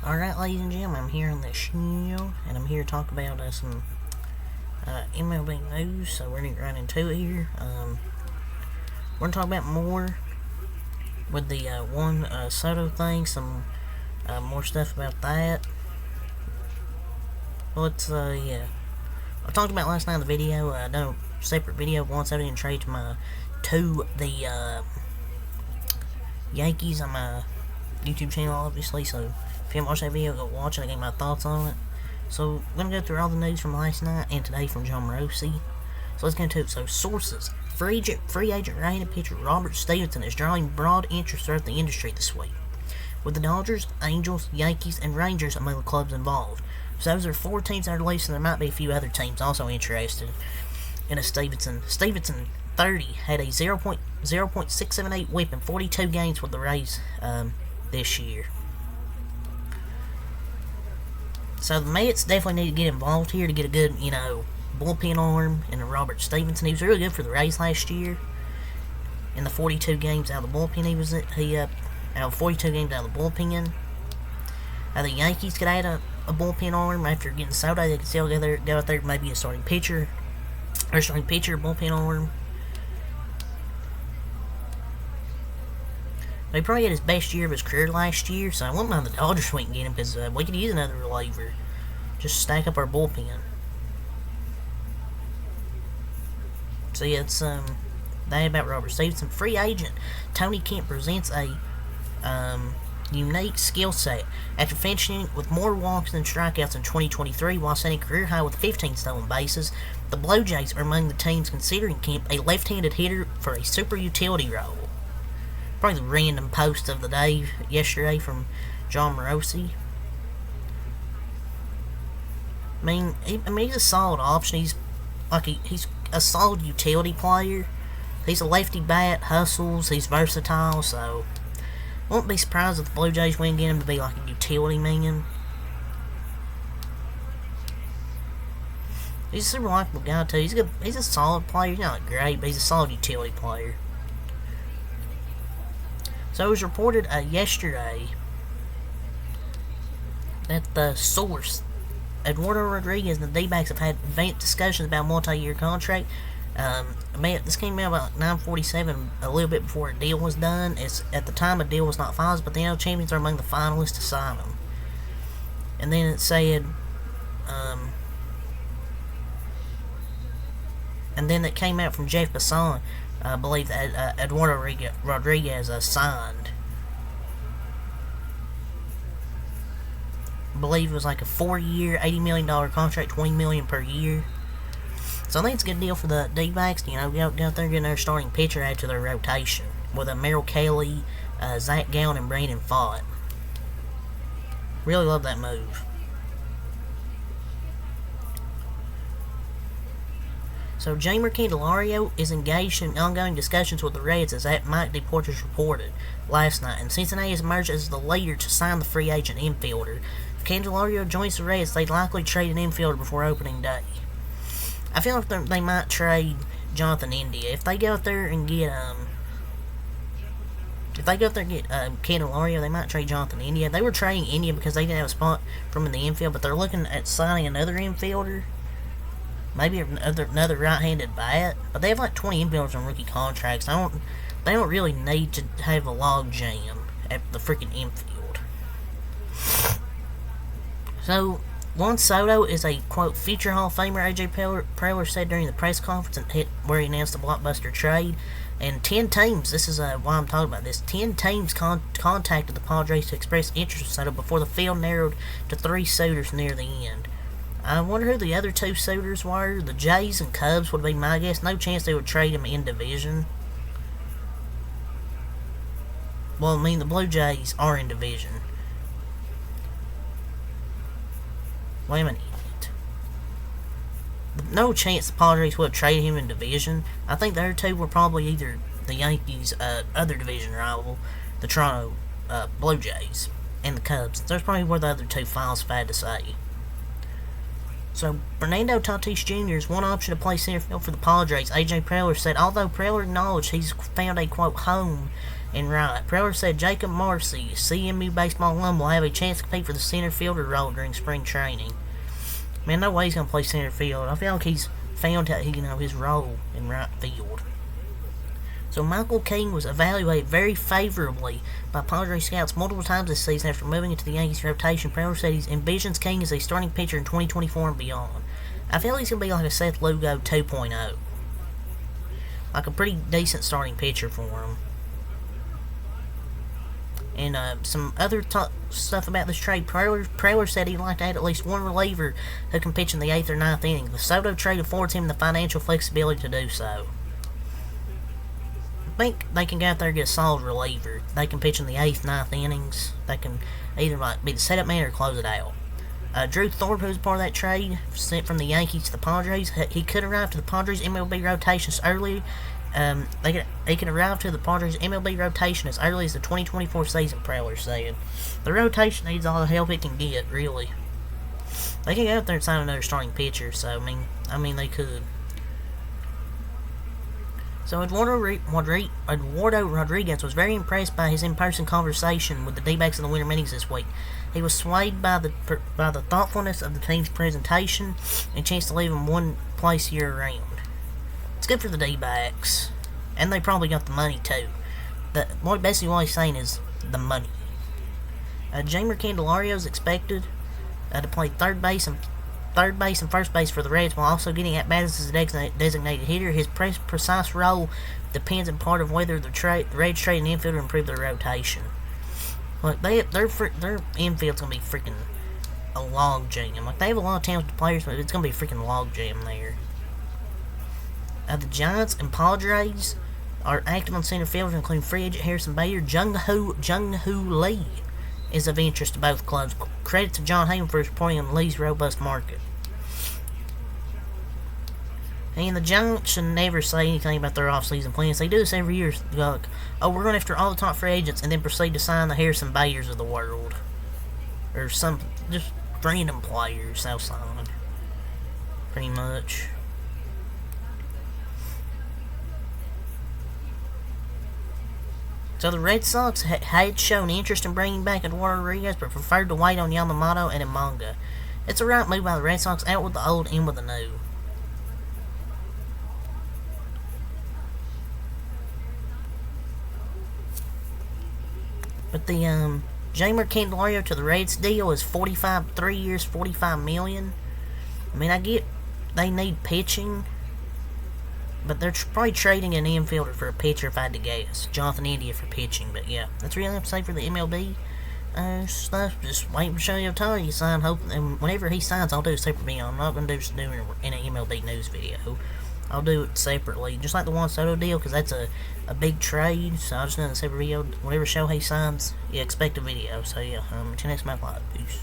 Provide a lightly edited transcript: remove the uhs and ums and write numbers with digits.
Alright, ladies and gentlemen, I'm here on the show, and I'm here to talk about some MLB news, so we're going to get right into it here. We're going to talk about more with the Juan Soto thing, some more stuff about that. Let's, yeah. I talked about last night in the video, I done a separate video of Juan Soto and trade to the Yankees on my YouTube channel, obviously, so if you haven't watched that video, go watch it. I gave my thoughts on it. So, I'm going to go through all the news from last night and today from Jon Morosi. So, let's get into it. So, sources. Free agent right-handed pitcher Robert Stephenson is drawing broad interest throughout the industry this week, with the Dodgers, Angels, Yankees, and Rangers among the clubs involved. So, those are 4 teams that are released, and there might be a few other teams also interested in a Stephenson. Stephenson, 30, had a 0.678 whip in 42 games with the Rays this year. So the Mets definitely need to get involved here to get a good, bullpen arm in Robert Stephenson. He was really good for the Rays last year. In the 42 games out of the bullpen, out of 42 games out of the bullpen. The Yankees could add a bullpen arm after getting Soto. They could still go out there maybe a starting pitcher, bullpen arm. He probably had his best year of his career last year, so I wouldn't mind the Dodgers we can get him, because we could use another reliever. Just stack up our bullpen. So yeah, it's that about Robert Stephenson. Free agent Tony Kemp presents a unique skill set after finishing with more walks than strikeouts in 2023 while setting a career high with 15 stolen bases. The Blue Jays are among the teams considering Kemp a left-handed hitter for a super utility role. Probably the random post of the day yesterday from Jon Morosi. He's a solid option. He's a solid utility player. He's a lefty bat, hustles, he's versatile, so won't be surprised if the Blue Jays win, get him to be like a utility man. He's a super likable guy too. He's a solid player. He's not great, but he's a solid utility player. So it was reported yesterday that the source, Eduardo Rodriguez, and the D-backs have had advanced discussions about a multi-year contract. This came out about 9:47, a little bit before a deal was done. At the time a deal was not finalized, but the NL champions are among the finalists to sign them. And then it said, and then it came out from Jeff Passan. I believe that Eduardo Rodriguez signed. I believe it was like a 4-year, $80 million contract, $20 million per year. So I think it's a good deal for the D-backs. Go out there and get their starting pitcher added to their rotation with Merrill Kelly, Zach Gallen, and Brandon Pfaadt. Really love that move. So, Jeimer Candelario is engaged in ongoing discussions with the Reds, as Mike DePortes reported last night, and Cincinnati has emerged as the leader to sign the free agent infielder. If Candelario joins the Reds, they'd likely trade an infielder before opening day. I feel like they might trade Jonathan India. If they go out there and get Candelario, they might trade Jonathan India. They were trading India because they didn't have a spot from in the infield, but they're looking at signing another infielder. Maybe another right-handed bat, but they have like 20 infielders on rookie contracts. They don't really need to have a log jam at the freaking infield. So, Juan Soto is a, quote, future Hall of Famer, A.J. Preller said during the press conference where he announced the blockbuster trade. And 10 teams, this is why I'm talking about this, 10 teams contacted the Padres to express interest in Soto before the field narrowed to 3 suitors near the end. I wonder who the other 2 suitors were. The Jays and Cubs would be my guess. No chance they would trade him in division. Well, the Blue Jays are in division. Wait a minute. No chance the Padres would trade him in division. I think the other 2 were probably either the Yankees' other division rival, the Toronto Blue Jays, and the Cubs. That's probably where the other 2 finals had to say. So, Fernando Tatis Jr. is one option to play center field for the Padres. A.J. Preller said, although Preller acknowledged he's found a, quote, home And right, Preller said Jacob Marcy, CMU baseball alum, will have a chance to compete for the center fielder role during spring training. Man, no way he's going to play center field. I feel like he's found out his role in right field. So Michael King was evaluated very favorably by Padres scouts multiple times this season after moving into the Yankees rotation. Preller said he envisions King as a starting pitcher in 2024 and beyond. I feel he's going to be like a Seth Lugo 2.0. Like a pretty decent starting pitcher for him. And some other stuff about this trade. Preller said he'd like to add at least one reliever who can pitch in the 8th or 9th inning. The Soto trade affords him the financial flexibility to do so. I think they can go out there and get a solid reliever. They can pitch in the 8th, 9th innings. They can either be the setup man or close it out. Drew Thorpe, who was part of that trade, sent from the Yankees to the Padres. He could arrive to the Padres MLB rotations early. He can arrive to the Padres MLB rotation as early as the 2024 season, Preller said. The rotation needs all the help it can get, really. They can go out there and sign another starting pitcher, so, I mean, they could. So Eduardo Rodriguez was very impressed by his in-person conversation with the D-backs in the winter meetings this week. He was swayed by the thoughtfulness of the team's presentation and chance to leave in one place year-round. It's good for the D-backs, and they probably got the money too. Basically what he's saying is the money. Jeimer Candelario is expected to play third base and first base for the Reds, while also getting at bats as a designated hitter. His precise role depends in part of whether the Reds trade an infielder to improve their rotation. Like their infield's gonna be freaking a log jam. Like they have a lot of talented players, but it's gonna be a freaking log jam there. The Giants and Padres are active on center field, including free agent Harrison Bader. Jung-Hoo Lee is of interest to both clubs. Credit to John Heyman for his reporting on Lee's robust market. And the Giants should never say anything about their off-season plans. They do this every year. Like, oh, we're going after all the top free agents, and then proceed to sign the Harrison Baders of the world. Or some just random players outside. Pretty much. So the Red Sox had shown interest in bringing back Eduardo Rodriguez, but preferred to wait on Yamamoto and Imanga. It's a right move by the Red Sox, out with the old, in with the new. But the Jeimer Candelario to the Reds deal is 3 years, $45 million. I mean, I get they need pitching, but they're probably trading an infielder for a pitcher, if I had to guess. Jonathan India for pitching, but yeah. That's really all I have to say for the MLB stuff. Just waiting for Shohei Ohtani to sign. And whenever he signs, I'll do a separate video. I'm not going to do it in an MLB news video. I'll do it separately, just like the Juan Soto deal, because that's a big trade. So I'll just do a separate video. Whenever Shohei signs, yeah, expect a video. So yeah, until next month, peace.